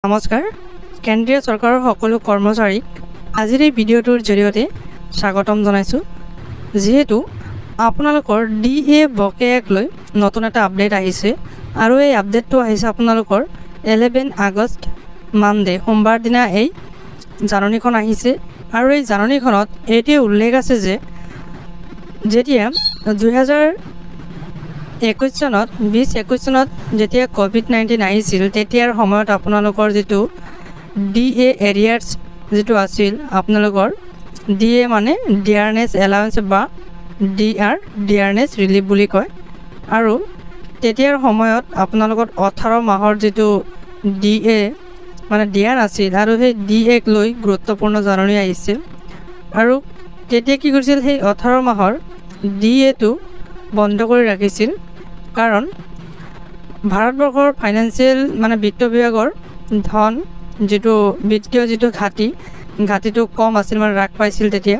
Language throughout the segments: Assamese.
নমস্কাৰ কেন্দ্ৰীয় চৰকাৰৰ সকলো কৰ্মচাৰীক আজিৰ এই ভিডিঅ'টোৰ জৰিয়তে স্বাগতম জনাইছোঁ। যেহেতু আপোনালোকৰ DA বকেয়াক লৈ নতুন এটা আপডেট আহিছে আৰু এই আপডেটটো আহিছে আপোনালোকৰ 11 আগষ্ট মানডে সোমবাৰ দিনা এই জাননীখন আহিছে আৰু এই জাননীখনত এইটোৱে উল্লেখ আছে যে যেতিয়া 2021 চনত 2021 চনত যেতিয়া COVID-19 আহিছিল তেতিয়াৰ সময়ত আপোনালোকৰ যেটো DA এৰিয়াৰ্ছ যেটো আছিল আপোনালোকৰ DA মানে ডিয়াৰনেছ এলাউন্স বা ডিয়াৰনেছ ৰিলিফ বুলি কয় আৰু তেতিয়াৰ সময়ত আপোনালোকৰ 18 মাহৰ যেটো DA মানে ডিয়াৰ আছিল আৰু সেই DA ক লৈ গুৰুত্বপূৰ্ণ জাননী আহিছিল আৰু তেতিয়া কি কৰিছিল সেই 18 মাহৰ DA টো বন্ধ কৰি ৰাখিছিল কাৰণ ভাৰতবৰ্ষৰ ফাইনান্সিয়েল মানে বিত্ত বিভাগৰ ধন যেটো বিত্তীয় যেটো ঘাটিটো কম আছিল মানে ৰাখ পাইছিল তেতিয়া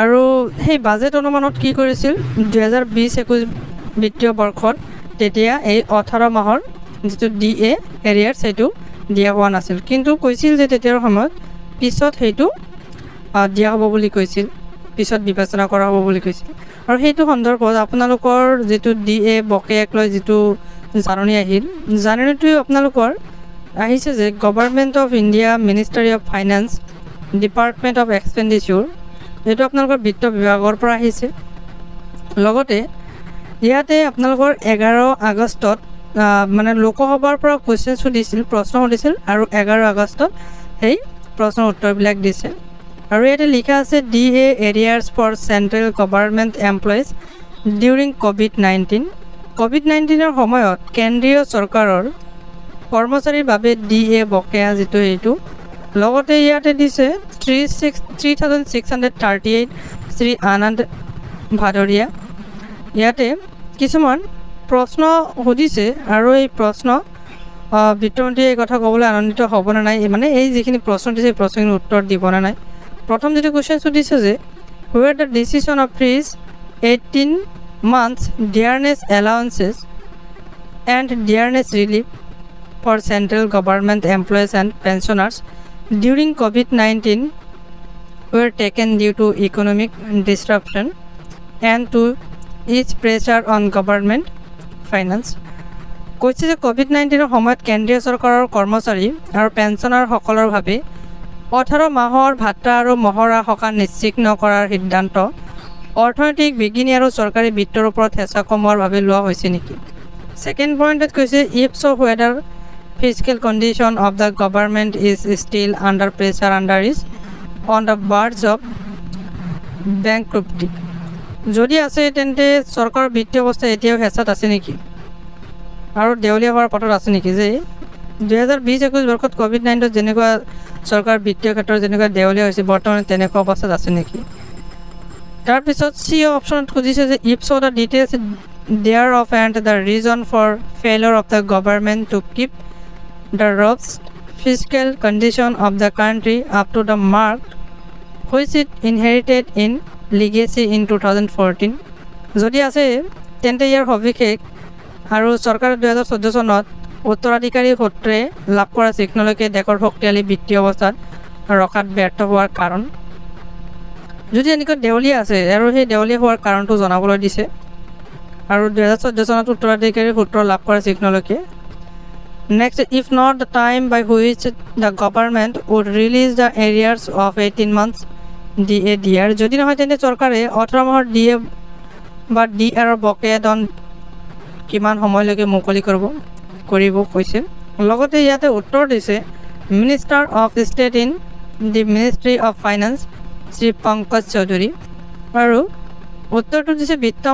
আৰু সেই বাজেট অনুমানত কি কৰিছিল 2020-21 বিত্তীয় বৰ্ষত তেতিয়া এই 18 মাহৰ যেটো DA এৰিয়াৰ সেইটো দিয়া হোৱা নাছিল কিন্তু কৈছিল যে তেতিয়াৰ সময়ত পিছত সেইটো দিয়া হ'ব বুলি কৈছিল পিছত বিবেচনা কৰা হ'ব বুলি কৈছিল আৰু সেইটো সন্দৰ্ভত আপোনালোকৰ যেটো DA বকেয়াক লৈ যেটো জাননী আহিল জাননীটো আপোনালোকৰ আহিছে যে government of India ministry of finance department of expenditure এইটো আপোনালোকৰ বিত্ত বিভাগৰ পৰা আহিছে লগতে ইয়াতে আপোনালোকৰ 11 আগষ্টত মানে লোকসভাৰ পৰা কোৱেশ্চন সুধিছিল প্ৰশ্ন সুধিছিল আৰু 11 আগষ্টত সেই প্ৰশ্নৰ উত্তৰবিলাক দিছে আৰু ইয়াতে লিখা আছে DA arrears for central government employees during COVID-19 ৰ সময়ত কেন্দ্ৰীয় চৰকাৰৰ কৰ্মচাৰীৰ বাবে DA বকেয়া যেটো এইটো লগতে ইয়াতে দিছে 3638 শ্ৰী আনন্দ ভাদৰীয়া ইয়াতে কিছুমান প্ৰশ্ন সুধিছে আৰু এই প্ৰশ্ন বিত্তমন্ত্ৰীয়ে এই কথা ক'বলৈ আনন্দিত হ'ব না নাই মানে এই যিখিনি প্ৰশ্ন দিছে প্ৰশ্নখিনিৰ উত্তৰ দিব না নাই প্ৰথম যেটো কোৱেশ্চন সুধিছে যে where the decision of freeze 18 months dearness allowances and dearness relief for central government employees and pensioners during COVID-19 were taken due to economic disruption and to ease pressure on government finance কৈছে যে COVID-19 ৰ সময়ত কেন্দ্ৰীয় চৰকাৰৰ কৰ্মচাৰী আৰু পেঞ্চনাৰ সকলৰ বাবে 18 মাহৰ ভাত্তা আৰু মহৰা সকাহ নিশ্চিত নকৰাৰ সিদ্ধান্ত অৰ্থনৈতিক বিজ্ঞানী আৰু চৰকাৰী বিত্তৰ ওপৰত হেঁচা কমোৱাৰ বাবে লোৱা হৈছে নেকি সেকেন্ড পইণ্টত কৈছে if so whether fiscal condition of the government is still under pressure under is on the verge of bankruptcy যদি আছে তেন্তে চৰকাৰৰ বিত্তীয় অৱস্থা এতিয়াও হেঁচাত আছে নেকি আৰু দেউলীয়া হোৱাৰ পথত আছে নেকি যে 2020-21 বৰ্ষত COVID-19 যেনেকুৱা চৰকাৰ বিত্তীয় ক্ষেত্ৰত যেনেকুৱা দেউলীয়া হৈছে বৰ্তমান তেনেকুৱা অৱস্থাত আছে নেকি তাৰপিছত সি অপশ্যনত খুজিছে যে if so the details thereof and the reason for failure of the government to keep the robust fiscal condition of the country up to the mark which it inherited in legacy in 2014 যদি আছে তেন্তে ইয়াৰ সবিশেষ আৰু চৰকাৰে 2014 চনত উত্তৰাধিকাৰী সূত্ৰে লাভ কৰা চিহ্নলৈকে দেশৰ শক্তিশালী বিত্তীয় অৱস্থাত ৰখাত ব্যৰ্থ হোৱাৰ কাৰণ যদি এনেকৈ দেউলীয়া আছে আৰু সেই দেউলীয়া হোৱাৰ কাৰণটো জনাবলৈ দিছে আৰু 2014 চনত উত্তৰাধিকাৰী সূত্ৰ লাভ কৰা চিহ্নলৈকে next if not the time by which the government would release the arrears of 18 months DA যদি নহয় তেন্তে চৰকাৰে 18 মাহৰ DA বা DR বকেয়া ধন কিমান সময়লৈকে মুকলি কৰিব কৈছে লগতে ইয়াতে উত্তৰ দিছে minister of state in the ministry of finance Shri Pankaj Choudhury আৰু উত্তৰটো দিছে বিত্ত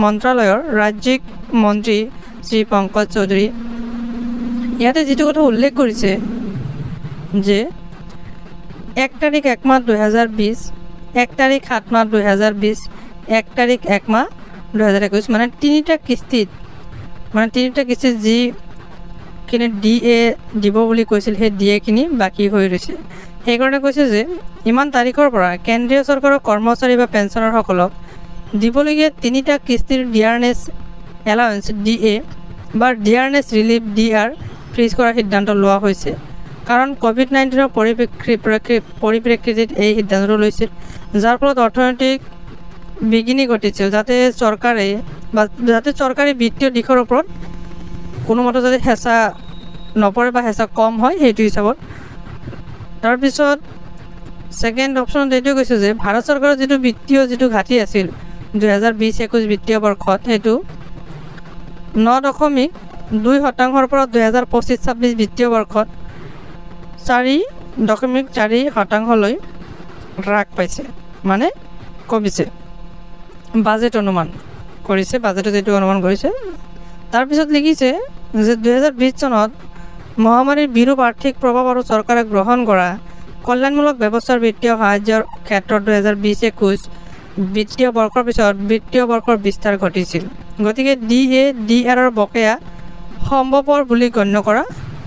মন্ত্ৰালয়ৰ ৰাজ্যিক মন্ত্ৰী শ্ৰী পংকজ চৌধুৰী ইয়াতে যেটো কথা উল্লেখ কৰিছে যে 1 তাৰিখ 1 মাহ 2020 1 তাৰিখ 7 মাহ 2020 1 তাৰিখ 1 মাহ 2021 মানে তিনিটা কিস্তিত যি কিনে DA দিব বুলি কৈছিল সেই DA খিনি বাকি হৈ ৰৈছে সেইকাৰণে কৈছে যে ইমান তাৰিখৰ পৰা কেন্দ্ৰীয় চৰকাৰৰ কৰ্মচাৰী বা পেঞ্চনাৰ সকলক দিবলগীয়া তিনিটা কিস্তিৰ ডিয়াৰনেছ এলাউন্স DA বা ডিয়াৰনেছ ৰিলিফ DR ফ্ৰিজ কৰাৰ সিদ্ধান্ত লোৱা হৈছে কাৰণ কোভিড-19 পৰিপ্ৰেক্ষিতত এই সিদ্ধান্তটো লৈছিল, যাৰ ফলত অৰ্থনৈতিক বিঘিনি ঘটিছিল, যাতে চৰকাৰী বিত্তীয় দিশৰ ওপৰত কোনোমতে যাতে হেঁচা নপৰে বা হেঁচা কম হয় সেইটো হিচাপত। তাৰপিছত ছেকেণ্ড অপশ্যনত এইটোৱে কৈছে যে ভাৰত চৰকাৰৰ যিটো ঘাটি আছিল 2020-21 বিত্তীয় বৰ্ষত, সেইটো 9.2% পৰা 2025-26 বিত্তীয় বৰ্ষত 4.4% হ্ৰাস পাইছে, মানে কমিছে। বাজেট অনুমান কৰিছে, বাজেটে যিটো অনুমান কৰিছে। তাৰপিছত লিখিছে যে 2020 চনত মহামাৰীৰ বিৰূপ আৰ্থিক প্ৰভাৱ আৰু চৰকাৰে গ্ৰহণ কৰা কল্যাণমূলক ব্যৱস্থাৰ বিত্তীয় সাহায্যৰ ক্ষেত্ৰত 2020-21 বিত্তীয় বৰ্ষৰ পিছত বিত্তীয় বৰ্ষৰ বিস্তাৰ ঘটিছিল। গতিকে DAR বকেয়া সম্ভৱপৰ বুলি গণ্য কৰা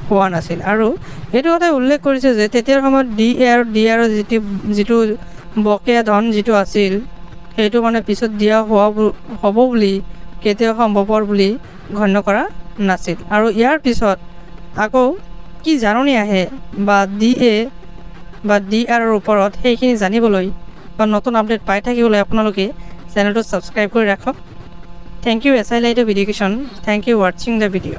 হোৱা নাছিল। আৰু এইটো কথাই উল্লেখ কৰিছে যে তেতিয়াৰ সময়ত DAR যিটো বকেয়া ধন যিটো আছিল সেইটো মানে পিছত দিয়া হ'ব বুলি কেতিয়াও সম্ভৱপৰ বুলি গণ্য কৰা নাছিল। আৰু ইয়াৰ পিছত আকৌ কি জাননী আহে বা DAR ওপৰত সেইখিনি জানিবলৈ বা নতুন আপডেট পাই থাকিবলৈ আপোনালোকে চেনেলটো ছাবস্ক্ৰাইব কৰি ৰাখক। Thank you SI Light of Education. Thank you watching the video.